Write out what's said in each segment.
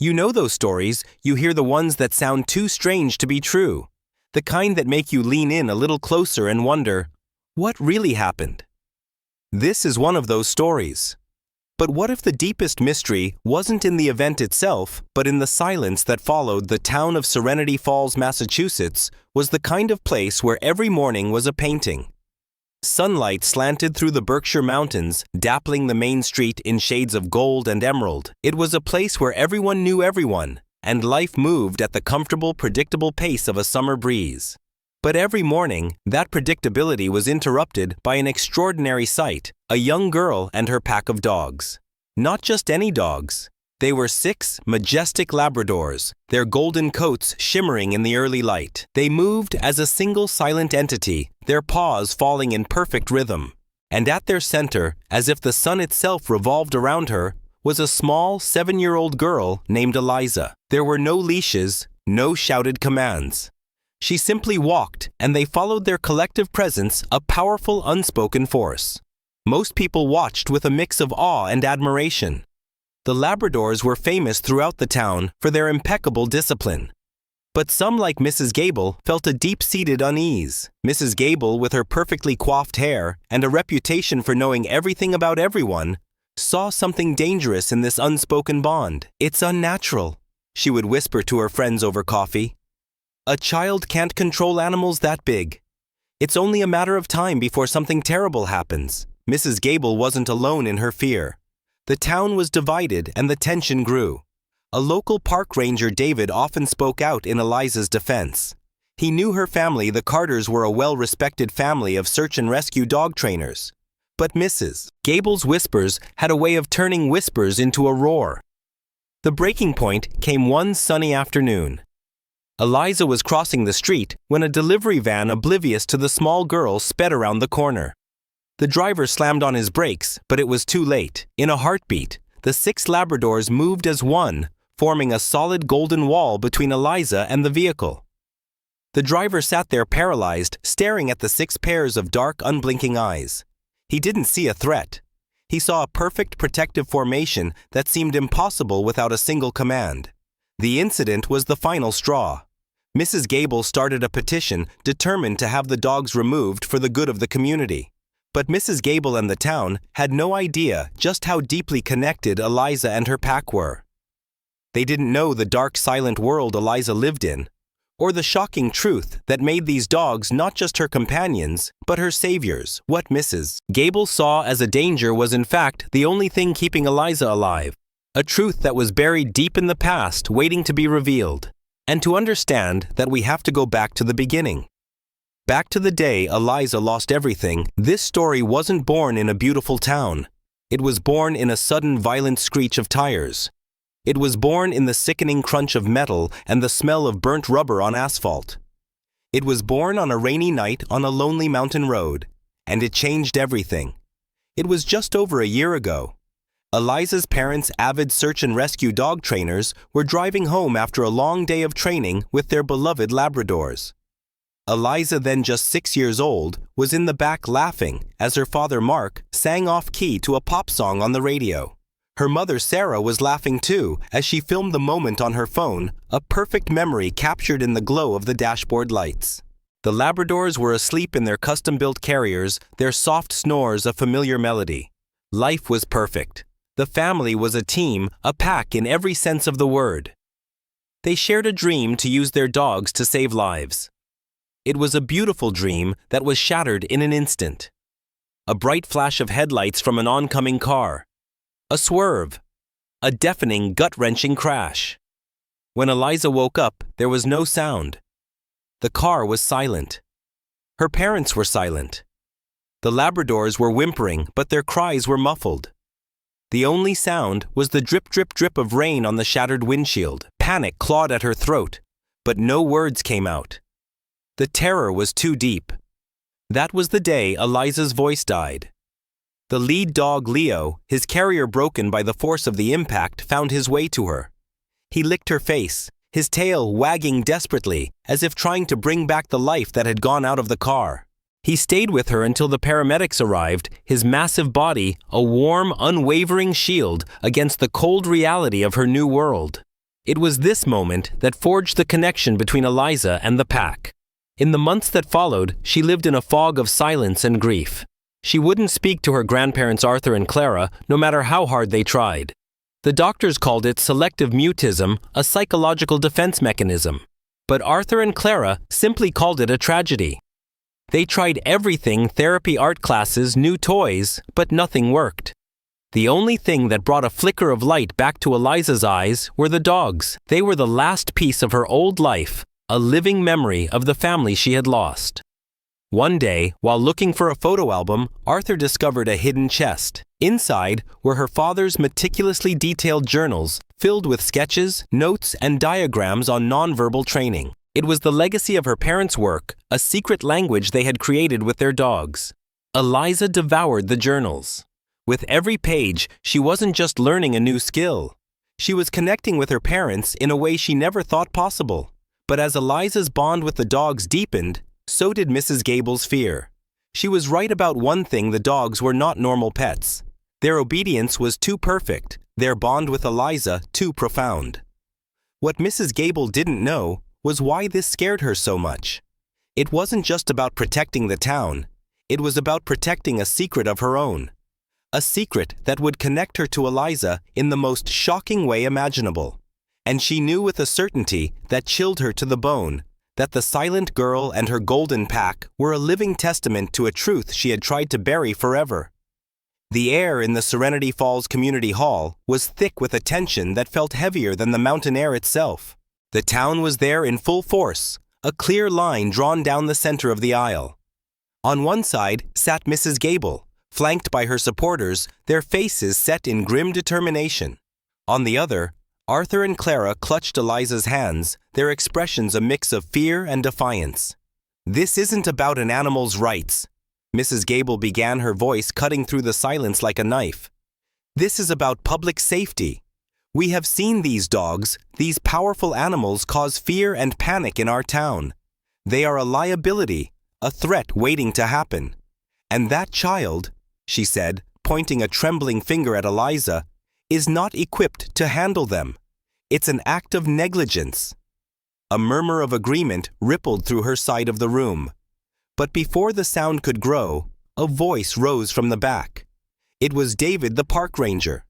You know those stories, you hear the ones that sound too strange to be true. The kind that make you lean in a little closer and wonder, what really happened? This is one of those stories. But what if the deepest mystery wasn't in the event itself, but in the silence that followed? The town of Serenity Falls, Massachusetts, was the kind of place where every morning was a painting. Sunlight slanted through the Berkshire Mountains, dappling the main street in shades of gold and emerald. It was a place where everyone knew everyone, and life moved at the comfortable, predictable pace of a summer breeze. But every morning, that predictability was interrupted by an extraordinary sight: a young girl and her pack of dogs. Not just any dogs. They were 6 majestic Labradors, their golden coats shimmering in the early light. They moved as a single silent entity, their paws falling in perfect rhythm. And at their center, as if the sun itself revolved around her, was a small 7-year-old girl named Eliza. There were no leashes, no shouted commands. She simply walked, and they followed their collective presence, a powerful unspoken force. Most people watched with a mix of awe and admiration. The Labradors were famous throughout the town for their impeccable discipline. But some, like Mrs. Gable, felt a deep-seated unease. Mrs. Gable, with her perfectly coiffed hair and a reputation for knowing everything about everyone, saw something dangerous in this unspoken bond. "It's unnatural," she would whisper to her friends over coffee. "A child can't control animals that big. It's only a matter of time before something terrible happens." Mrs. Gable wasn't alone in her fear. The town was divided and the tension grew. A local park ranger, David, often spoke out in Eliza's defense. He knew her family. The Carters were a well-respected family of search and rescue dog trainers. But Mrs. Gable's whispers had a way of turning whispers into a roar. The breaking point came one sunny afternoon. Eliza was crossing the street when a delivery van, oblivious to the small girl, sped around the corner. The driver slammed on his brakes, but it was too late. In a heartbeat, the 6 Labradors moved as one, forming a solid golden wall between Eliza and the vehicle. The driver sat there paralyzed, staring at the 6 pairs of dark, unblinking eyes. He didn't see a threat. He saw a perfect protective formation that seemed impossible without a single command. The incident was the final straw. Mrs. Gable started a petition determined to have the dogs removed for the good of the community. But Mrs. Gable and the town had no idea just how deeply connected Eliza and her pack were. They didn't know the dark, silent world Eliza lived in, or the shocking truth that made these dogs not just her companions, but her saviors. What Mrs. Gable saw as a danger was in fact the only thing keeping Eliza alive, a truth that was buried deep in the past, waiting to be revealed. And to understand that, we have to go back to the beginning. Back to the day Eliza lost everything. This story wasn't born in a beautiful town. It was born in a sudden, violent screech of tires. It was born in the sickening crunch of metal and the smell of burnt rubber on asphalt. It was born on a rainy night on a lonely mountain road, and it changed everything. It was just over a year ago. Eliza's parents, avid search and rescue dog trainers, were driving home after a long day of training with their beloved Labradors. Eliza, then just 6 years old, was in the back laughing as her father, Mark, sang off-key to a pop song on the radio. Her mother, Sarah, was laughing too as she filmed the moment on her phone, a perfect memory captured in the glow of the dashboard lights. The Labradors were asleep in their custom-built carriers, their soft snores a familiar melody. Life was perfect. The family was a team, a pack in every sense of the word. They shared a dream to use their dogs to save lives. It was a beautiful dream that was shattered in an instant. A bright flash of headlights from an oncoming car. A swerve. A deafening, gut-wrenching crash. When Eliza woke up, there was no sound. The car was silent. Her parents were silent. The Labradors were whimpering, but their cries were muffled. The only sound was the drip, drip, drip of rain on the shattered windshield. Panic clawed at her throat, but no words came out. The terror was too deep. That was the day Eliza's voice died. The lead dog, Leo, his carrier broken by the force of the impact, found his way to her. He licked her face, his tail wagging desperately, as if trying to bring back the life that had gone out of the car. He stayed with her until the paramedics arrived, his massive body a warm, unwavering shield against the cold reality of her new world. It was this moment that forged the connection between Eliza and the pack. In the months that followed, she lived in a fog of silence and grief. She wouldn't speak to her grandparents Arthur and Clara, no matter how hard they tried. The doctors called it selective mutism, a psychological defense mechanism. But Arthur and Clara simply called it a tragedy. They tried everything, therapy, art classes, new toys, but nothing worked. The only thing that brought a flicker of light back to Eliza's eyes were the dogs. They were the last piece of her old life, a living memory of the family she had lost. One day, while looking for a photo album, Arthur discovered a hidden chest. Inside were her father's meticulously detailed journals, filled with sketches, notes, and diagrams on nonverbal training. It was the legacy of her parents' work, a secret language they had created with their dogs. Eliza devoured the journals. With every page, she wasn't just learning a new skill. She was connecting with her parents in a way she never thought possible. But as Eliza's bond with the dogs deepened, so did Mrs. Gable's fear. She was right about one thing: the dogs were not normal pets. Their obedience was too perfect, their bond with Eliza too profound. What Mrs. Gable didn't know was why this scared her so much. It wasn't just about protecting the town, it was about protecting a secret of her own. A secret that would connect her to Eliza in the most shocking way imaginable. And she knew with a certainty that chilled her to the bone that the silent girl and her golden pack were a living testament to a truth she had tried to bury forever. The air in the Serenity Falls Community Hall was thick with a tension that felt heavier than the mountain air itself. The town was there in full force, a clear line drawn down the center of the aisle. On one side sat Mrs. Gable, flanked by her supporters, their faces set in grim determination. On the other, Arthur and Clara clutched Eliza's hands, their expressions a mix of fear and defiance. "This isn't about an animal's rights," Mrs. Gable began, her voice cutting through the silence like a knife. "This is about public safety. We have seen these dogs, these powerful animals, cause fear and panic in our town. They are a liability, a threat waiting to happen. And that child," she said, pointing a trembling finger at Eliza, "is not equipped to handle them. It's an act of negligence." A murmur of agreement rippled through her side of the room. But before the sound could grow, a voice rose from the back. It was David, the park ranger.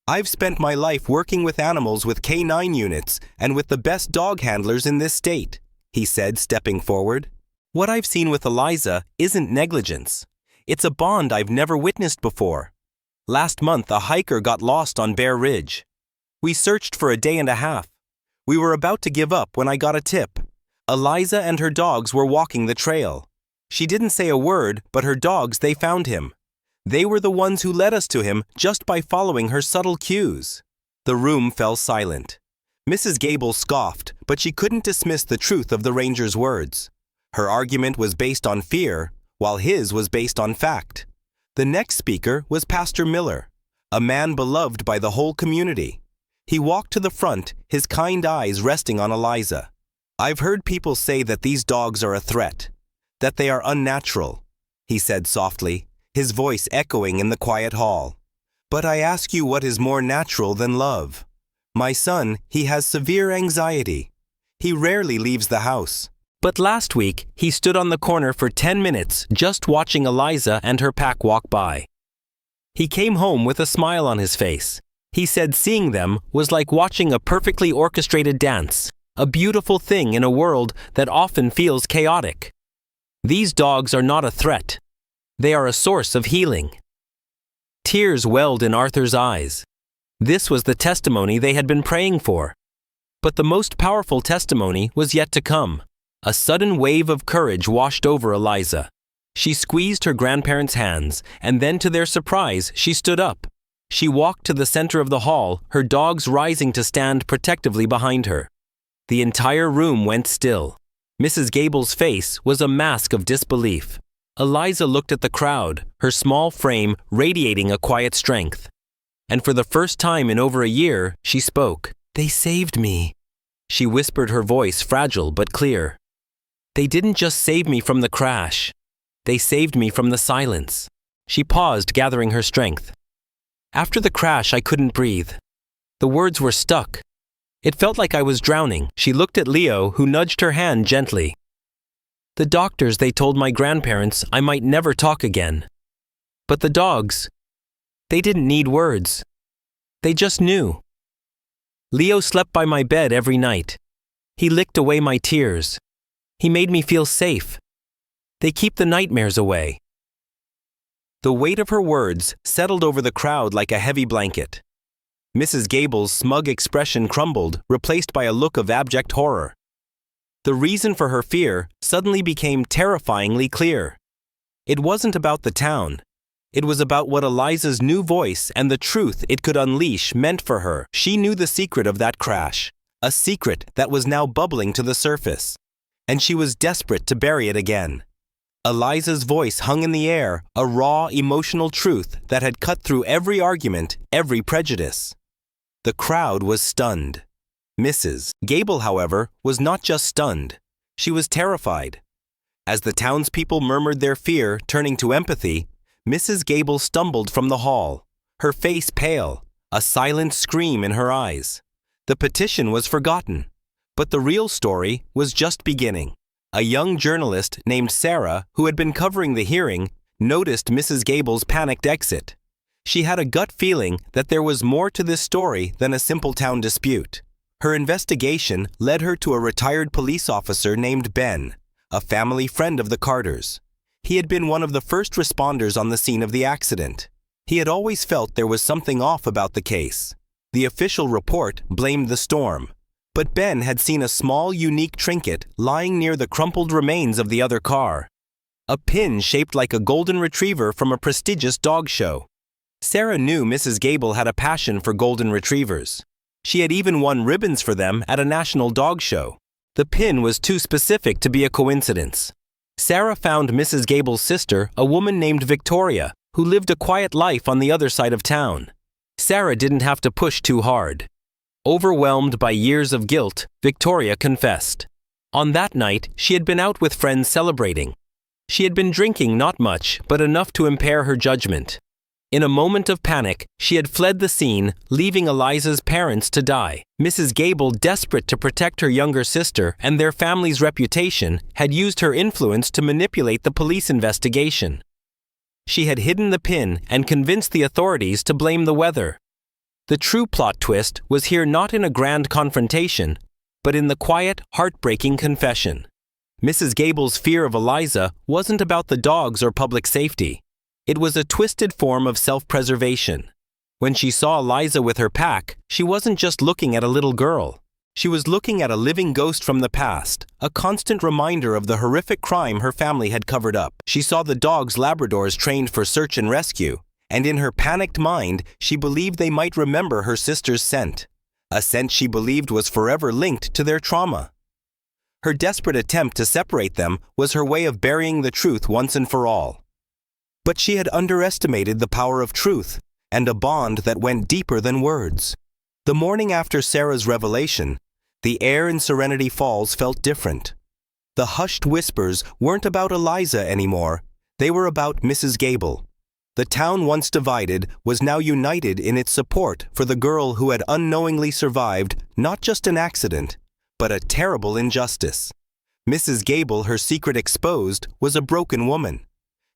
"I've spent my life working with animals with K9 units and with the best dog handlers in this state," he said, stepping forward. "What I've seen with Eliza isn't negligence. It's a bond I've never witnessed before. Last month, a hiker got lost on Bear Ridge. We searched for a day and a half. We were about to give up when I got a tip. Eliza and her dogs were walking the trail. She didn't say a word, but her dogs, they found him. They were the ones who led us to him just by following her subtle cues." The room fell silent. Mrs. Gable scoffed, but she couldn't dismiss the truth of the ranger's words. Her argument was based on fear, while his was based on fact. The next speaker was Pastor Miller, a man beloved by the whole community. He walked to the front, his kind eyes resting on Eliza. "I've heard people say that these dogs are a threat, that they are unnatural," he said softly, his voice echoing in the quiet hall. "But I ask you, what is more natural than love? My son, he has severe anxiety. He rarely leaves the house. But last week, he stood on the corner for 10 minutes just watching Eliza and her pack walk by. He came home with a smile on his face. He said seeing them was like watching a perfectly orchestrated dance, a beautiful thing in a world that often feels chaotic. These dogs are not a threat. They are a source of healing." Tears welled in Arthur's eyes. This was the testimony they had been praying for. But the most powerful testimony was yet to come. A sudden wave of courage washed over Eliza. She squeezed her grandparents' hands, and then to their surprise, she stood up. She walked to the center of the hall, her dogs rising to stand protectively behind her. The entire room went still. Mrs. Gable's face was a mask of disbelief. Eliza looked at the crowd, her small frame radiating a quiet strength. And for the first time in over a year, she spoke. "They saved me," she whispered, her voice fragile but clear. "They didn't just save me from the crash. They saved me from the silence." She paused, gathering her strength. "After the crash, I couldn't breathe. The words were stuck. It felt like I was drowning. She looked at Leo, who nudged her hand gently. The doctors, they told my grandparents I might never talk again. But the dogs, they didn't need words. They just knew. Leo slept by my bed every night. He licked away my tears. He made me feel safe. They keep the nightmares away. The weight of her words settled over the crowd like a heavy blanket. Mrs. Gable's smug expression crumbled, replaced by a look of abject horror. The reason for her fear suddenly became terrifyingly clear. It wasn't about the town. It was about what Eliza's new voice and the truth it could unleash meant for her. She knew the secret of that crash, a secret that was now bubbling to the surface, and she was desperate to bury it again. Eliza's voice hung in the air, a raw, emotional truth that had cut through every argument, every prejudice. The crowd was stunned. Mrs. Gable, however, was not just stunned. She was terrified. As the townspeople murmured their fear, turning to empathy, Mrs. Gable stumbled from the hall, her face pale, a silent scream in her eyes. The petition was forgotten, but the real story was just beginning. A young journalist named Sarah, who had been covering the hearing, noticed Mrs. Gable's panicked exit. She had a gut feeling that there was more to this story than a simple town dispute. Her investigation led her to a retired police officer named Ben, a family friend of the Carters. He had been one of the first responders on the scene of the accident. He had always felt there was something off about the case. The official report blamed the storm, but Ben had seen a small, unique trinket lying near the crumpled remains of the other car. A pin shaped like a golden retriever from a prestigious dog show. Sarah knew Mrs. Gable had a passion for golden retrievers. She had even won ribbons for them at a national dog show. The pin was too specific to be a coincidence. Sarah found Mrs. Gable's sister, a woman named Victoria, who lived a quiet life on the other side of town. Sarah didn't have to push too hard. Overwhelmed by years of guilt, Victoria confessed. On that night, she had been out with friends celebrating. She had been drinking not much, but enough to impair her judgment. In a moment of panic, she had fled the scene, leaving Eliza's parents to die. Mrs. Gable, desperate to protect her younger sister and their family's reputation, had used her influence to manipulate the police investigation. She had hidden the pin and convinced the authorities to blame the weather. The true plot twist was here not in a grand confrontation, but in the quiet, heartbreaking confession. Mrs. Gable's fear of Eliza wasn't about the dogs or public safety. It was a twisted form of self-preservation. When she saw Eliza with her pack, she wasn't just looking at a little girl. She was looking at a living ghost from the past, a constant reminder of the horrific crime her family had covered up. She saw the dogs Labradors trained for search and rescue, and in her panicked mind, she believed they might remember her sister's scent, a scent she believed was forever linked to their trauma. Her desperate attempt to separate them was her way of burying the truth once and for all. But she had underestimated the power of truth and a bond that went deeper than words. The morning after Sarah's revelation, the air in Serenity Falls felt different. The hushed whispers weren't about Eliza anymore, they were about Mrs. Gable. The town, once divided, was now united in its support for the girl who had unknowingly survived not just an accident, but a terrible injustice. Mrs. Gable, her secret exposed, was a broken woman.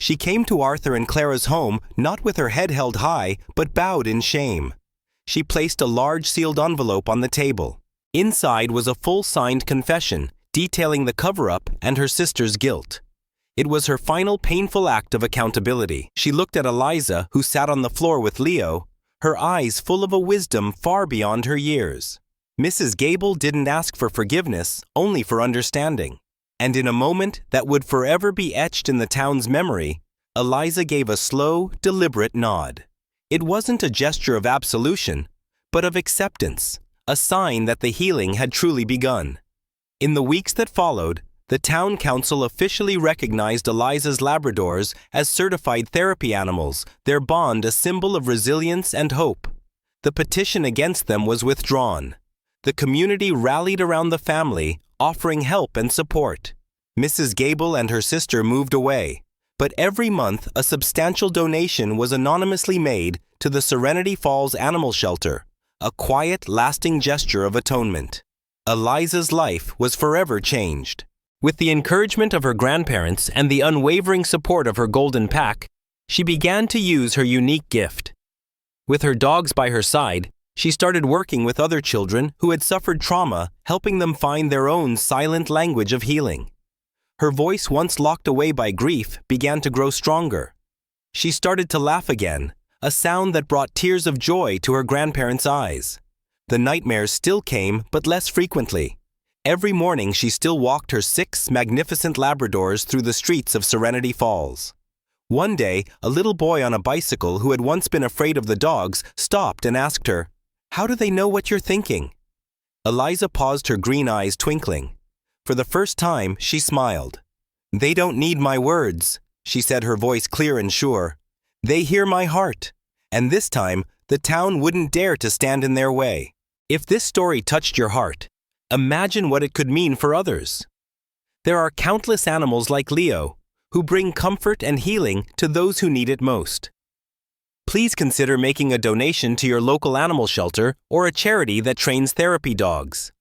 She came to Arthur and Clara's home not with her head held high, but bowed in shame. She placed a large sealed envelope on the table. Inside was a full signed confession detailing the cover-up and her sister's guilt. It was her final painful act of accountability. She looked at Eliza, who sat on the floor with Leo, her eyes full of a wisdom far beyond her years. Mrs. Gable didn't ask for forgiveness, only for understanding. And in a moment that would forever be etched in the town's memory, Eliza gave a slow, deliberate nod. It wasn't a gesture of absolution, but of acceptance, a sign that the healing had truly begun. In the weeks that followed, the town council officially recognized Eliza's Labradors as certified therapy animals, their bond a symbol of resilience and hope. The petition against them was withdrawn. The community rallied around the family, offering help and support. Mrs. Gable and her sister moved away, but every month a substantial donation was anonymously made to the Serenity Falls Animal Shelter, a quiet, lasting gesture of atonement. Eliza's life was forever changed. With the encouragement of her grandparents and the unwavering support of her golden pack, she began to use her unique gift. With her dogs by her side, she started working with other children who had suffered trauma, helping them find their own silent language of healing. Her voice, once locked away by grief, began to grow stronger. She started to laugh again, a sound that brought tears of joy to her grandparents' eyes. The nightmares still came, but less frequently. Every morning she still walked her 6 magnificent Labradors through the streets of Serenity Falls. One day, a little boy on a bicycle who had once been afraid of the dogs stopped and asked her, "How do they know what you're thinking?" Eliza paused, her green eyes twinkling. For the first time, she smiled. "They don't need my words," she said, her voice clear and sure. "They hear my heart. And this time, the town wouldn't dare to stand in their way." If this story touched your heart, imagine what it could mean for others. There are countless animals like Leo, who bring comfort and healing to those who need it most. Please consider making a donation to your local animal shelter or a charity that trains therapy dogs.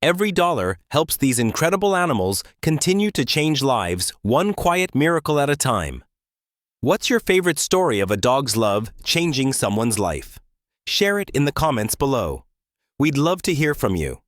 Every dollar helps these incredible animals continue to change lives, one quiet miracle at a time. What's your favorite story of a dog's love changing someone's life? Share it in the comments below. We'd love to hear from you.